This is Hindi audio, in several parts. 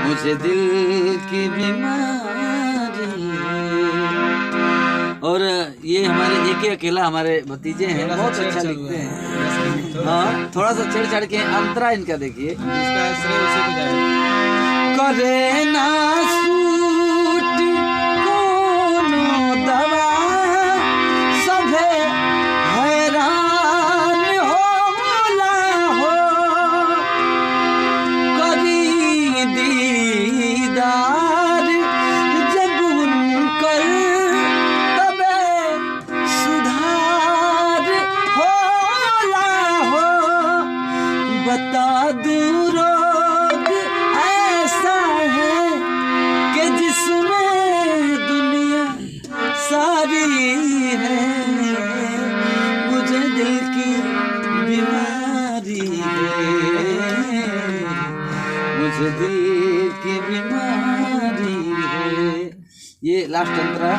मुझे दिल की बीमारी। और ये हमारे एक ही अकेला हमारे भतीजे हैं, बहुत अच्छा लिखते हैं। हाँ, थोड़ा सा छेड़छाड़ के अंतरा इनका देखिए। करे ना सूट कोनो दवा, सभे हैरान होला हो। करी दीदार जब उनकर, तबे सुधार होला हो। बता दूं रोग ऐसा है कि जिसमें दुनिया सारी है। मुझे दिल की बीमारी है, मुझे दिल की बीमारी है। ये लास्ट अंतरा।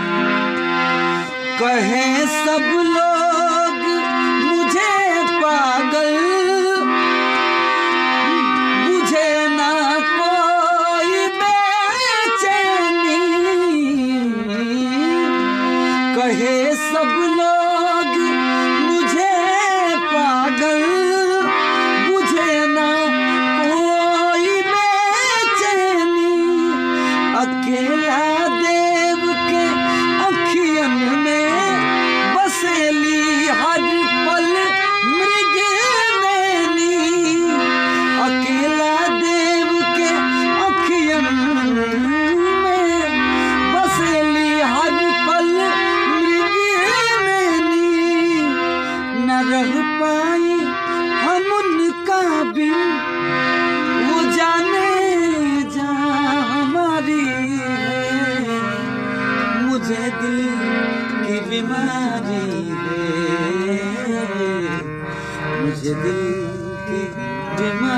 कहे सब लोग मुझे पागल, बुझे ना कोई बेचैनी। कहे सब लोग मुझे पागल, बुझे ना कोई बेचैनी। अकेला देव के अखियन में बसेली हर पल मृग नैनी। अकेला देव के अखियन में बसेली हर पल मृग नैनी। न रह पाई हम उनका बिन, वो जाने जा हमारी है। मुझे दिल की बीमारी है, मुझे दिल की बीमारी।